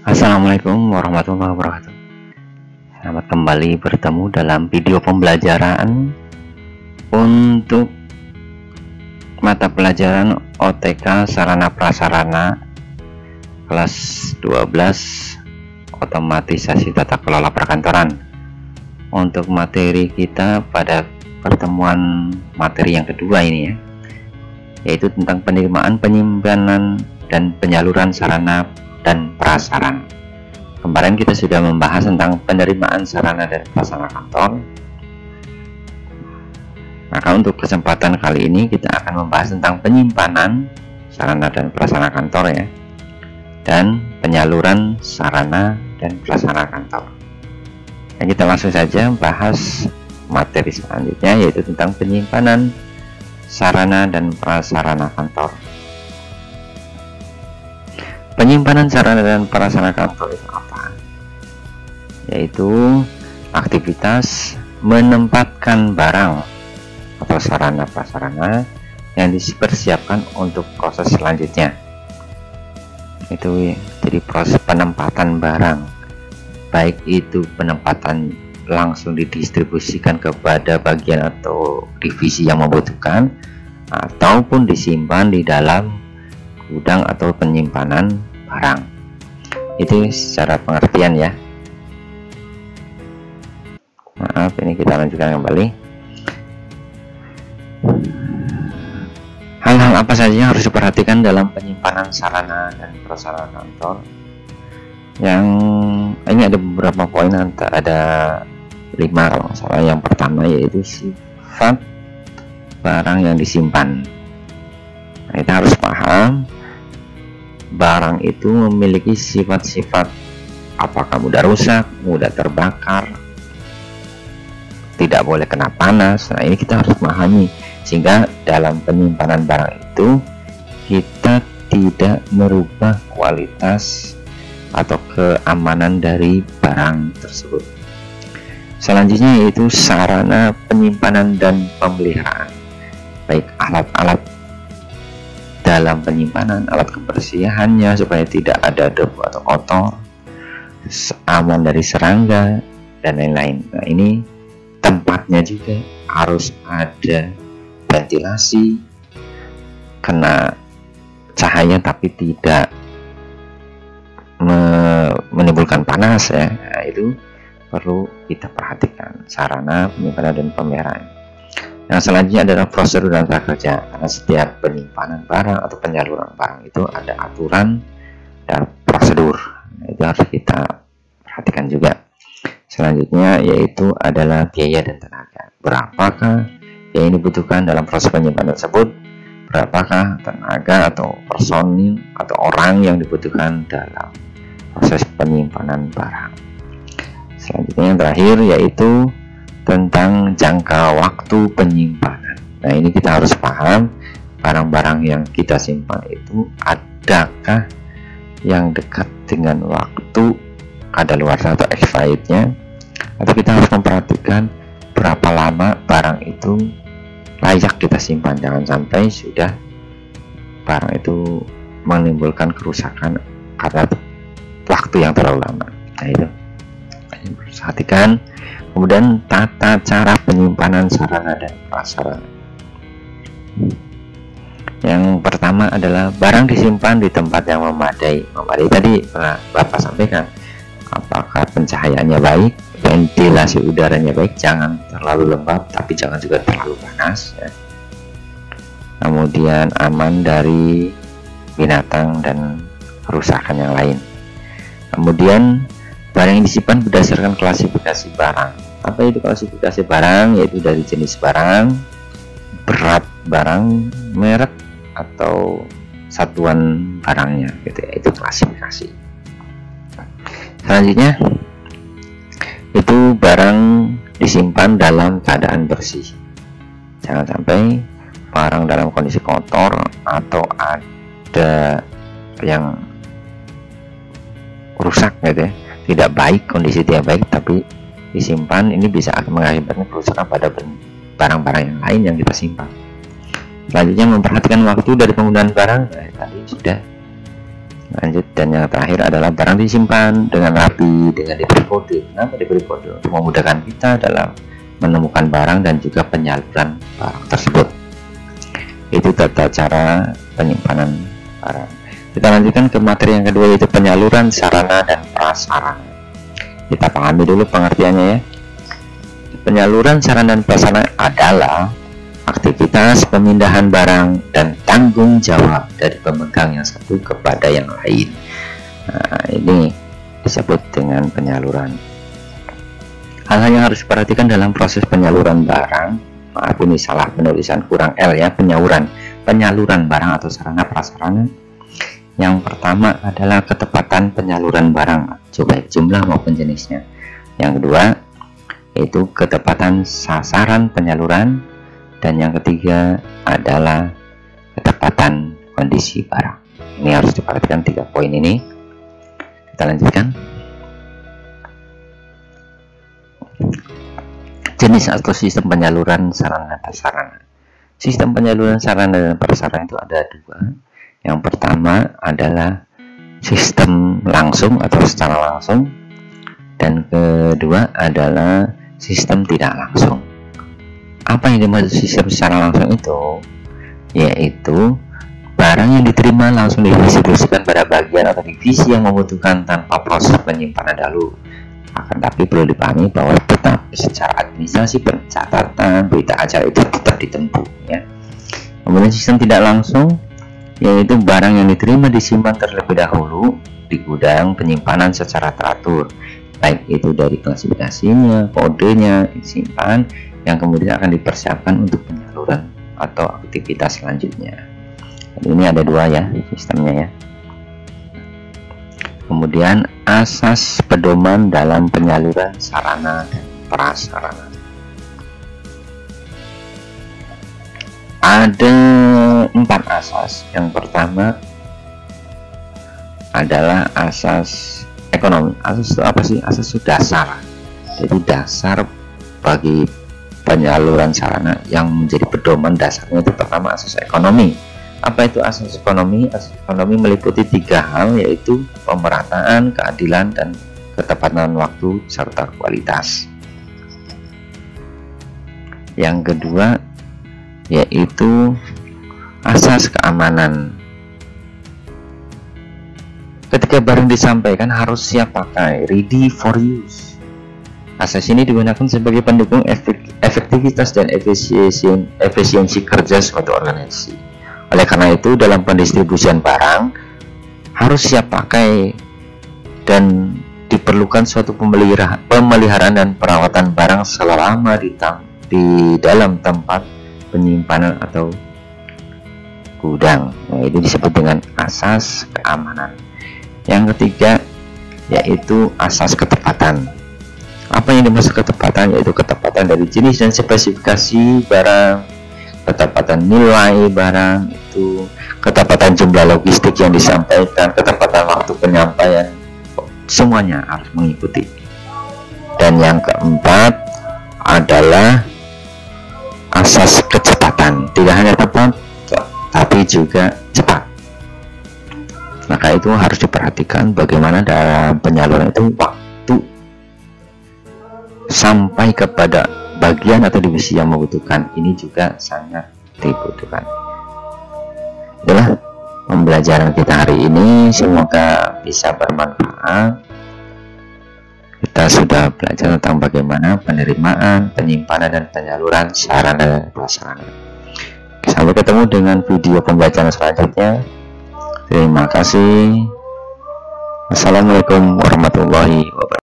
Assalamualaikum warahmatullahi wabarakatuh. Selamat kembali bertemu dalam video pembelajaran untuk mata pelajaran OTK Sarana Prasarana kelas 12 Otomatisasi Tata Kelola Perkantoran. Untuk materi kita pada pertemuan materi yang kedua ini yaitu tentang penerimaan, penyimpanan, dan penyaluran sarana dan prasarana. Kemarin kita sudah membahas tentang penerimaan sarana dan prasarana kantor. Maka untuk kesempatan kali ini kita akan membahas tentang penyimpanan sarana dan prasarana kantor dan penyaluran sarana dan prasarana kantor. Dan kita langsung saja bahas materi selanjutnya, yaitu tentang penyimpanan sarana dan prasarana kantor. Penyimpanan sarana dan prasarana kantor itu apa? Yaitu aktivitas menempatkan barang atau sarana prasarana yang dipersiapkan untuk proses selanjutnya. Itu jadi proses penempatan barang, baik itu penempatan langsung didistribusikan kepada bagian atau divisi yang membutuhkan, ataupun disimpan di dalam gudang atau penyimpanan barang. Itu secara pengertian ya. Maaf, ini kita lanjutkan kembali. Hal-hal apa saja yang harus diperhatikan dalam penyimpanan sarana dan prasarana kantor? Yang ini ada beberapa poin, ada 5 kalau nggak salah. Yang pertama yaitu sifat barang yang disimpan. Nah, kita harus paham barang itu memiliki sifat-sifat, apakah mudah rusak, mudah terbakar, tidak boleh kena panas. Nah, ini kita harus memahami, sehingga dalam penyimpanan barang itu kita tidak merubah kualitas atau keamanan dari barang tersebut. Selanjutnya yaitu sarana penyimpanan dan pemeliharaan, baik alat-alat dalam penyimpanan, alat kebersihannya supaya tidak ada debu atau kotor, aman dari serangga dan lain-lain. Nah, ini tempatnya juga harus ada ventilasi, kena cahaya tapi tidak menimbulkan panas ya. Nah, itu perlu kita perhatikan, sarana penyimpanan dan pemeliharaan. Yang selanjutnya adalah prosedur dan tata kerja, karena setiap penyimpanan barang atau penyaluran barang itu ada aturan dan prosedur. Nah, itu harus kita perhatikan juga. Selanjutnya yaitu adalah biaya dan tenaga. Berapakah yang dibutuhkan dalam proses penyimpanan tersebut? Berapakah tenaga atau personil atau orang yang dibutuhkan dalam proses penyimpanan barang? Selanjutnya yang terakhir yaitu tentang jangka waktu penyimpanan. Nah, ini kita harus paham barang-barang yang kita simpan itu adakah yang dekat dengan waktu kadaluarsa atau expirednya, atau kita harus memperhatikan berapa lama barang itu layak kita simpan. Jangan sampai sudah barang itu menimbulkan kerusakan karena waktu yang terlalu lama. Nah, itu harus perhatikan. Kemudian tata cara penyimpanan sarana dan prasarana. Yang pertama adalah barang disimpan di tempat yang memadai. Memadai tadi pernah Bapak sampaikan, apakah pencahayaannya baik, ventilasi udaranya baik, jangan terlalu lembab tapi jangan juga terlalu panas ya. Kemudian aman dari binatang dan kerusakan yang lain. Kemudian barang yang disimpan berdasarkan klasifikasi barang. Apa itu klasifikasi barang? Yaitu dari jenis barang, berat barang, merek atau satuan barangnya gitu ya. Itu klasifikasi. Selanjutnya itu barang disimpan dalam keadaan bersih. Jangan sampai barang dalam kondisi kotor atau ada yang rusak gitu ya. Tidak baik, kondisi tidak baik tapi disimpan, ini bisa mengakibatkan kerusakan pada barang-barang yang lain yang kita simpan. Selanjutnya memperhatikan waktu dari penggunaan barang. Nah, tadi sudah Lanjut, dan yang terakhir adalah barang disimpan dengan rapi dengan diberi kode. Kenapa diberi kode? Untuk memudahkan kita dalam menemukan barang dan juga penyaluran barang tersebut. Itu tata cara penyimpanan barang. Kita lanjutkan ke materi yang kedua, yaitu penyaluran sarana dan prasarana. Kita pahami dulu pengertiannya ya. Penyaluran sarana dan prasarana adalah aktivitas pemindahan barang dan tanggung jawab dari pemegang yang satu kepada yang lain. Nah, ini disebut dengan penyaluran. Hal-hal yang harus diperhatikan dalam proses penyaluran barang, maaf ini salah penulisan, kurang L ya, penyaluran barang atau sarana prasarana. Yang pertama adalah ketepatan penyaluran barang, baik jumlah maupun jenisnya. Yang kedua yaitu ketepatan sasaran penyaluran. Dan yang ketiga adalah ketepatan kondisi barang. Ini harus diperhatikan 3 poin ini. Kita lanjutkan. Jenis atau sistem penyaluran sarana dan prasarana. Sistem penyaluran sarana dan prasarana itu ada 2. Yang pertama adalah sistem langsung atau secara langsung, dan kedua adalah sistem tidak langsung. Apa yang dimaksud sistem secara langsung itu? Yaitu barang yang diterima langsung didistribusikan pada bagian atau divisi yang membutuhkan tanpa proses penyimpanan dahulu. Akan tapi perlu dipahami bahwa tetap secara administrasi pencatatan berita acara itu tetap ditempuh ya. Kemudian sistem tidak langsung, yaitu barang yang diterima disimpan terlebih dahulu di gudang penyimpanan secara teratur, baik itu dari klasifikasinya, kodenya disimpan, yang kemudian akan dipersiapkan untuk penyaluran atau aktivitas selanjutnya. Jadi ini ada 2 ya sistemnya ya. Kemudian asas pedoman dalam penyaluran sarana dan prasarana. Ada 4 asas. Yang pertama adalah asas ekonomi. Asas itu apa sih? Asas itu dasar. Jadi dasar bagi penyaluran sarana yang menjadi pedoman dasarnya itu pertama asas ekonomi. Apa itu asas ekonomi? Asas ekonomi meliputi 3 hal, yaitu pemerataan, keadilan, dan ketepatan waktu serta kualitas. Yang kedua yaitu asas keamanan. Ketika barang disampaikan harus siap pakai, ready for use. Asas ini digunakan sebagai pendukung efektivitas dan efisiensi kerja suatu organisasi. Oleh karena itu, dalam pendistribusian barang harus siap pakai dan diperlukan suatu pemeliharaan dan perawatan barang selama di dalam tempat penyimpanan atau gudang. Nah, ini disebut dengan asas keamanan. Yang ketiga yaitu asas ketepatan. Apa yang dimaksud ketepatan? Yaitu ketepatan dari jenis dan spesifikasi barang, ketepatan nilai barang itu, ketepatan jumlah logistik yang disampaikan, ketepatan waktu penyampaian, semuanya harus mengikuti. Dan yang keempat adalah asas kecepatan. Tidak hanya tepat, tapi juga cepat. Maka itu harus diperhatikan bagaimana dalam penyaluran itu waktu sampai kepada bagian atau divisi yang membutuhkan, ini juga sangat dibutuhkan. Itulah pembelajaran kita hari ini, semoga bisa bermanfaat. Kita sudah belajar tentang bagaimana penerimaan, penyimpanan, dan penyaluran sarana dan prasarana. Sampai ketemu dengan video pembelajaran selanjutnya. Terima kasih. Wassalamualaikum warahmatullahi wabarakatuh.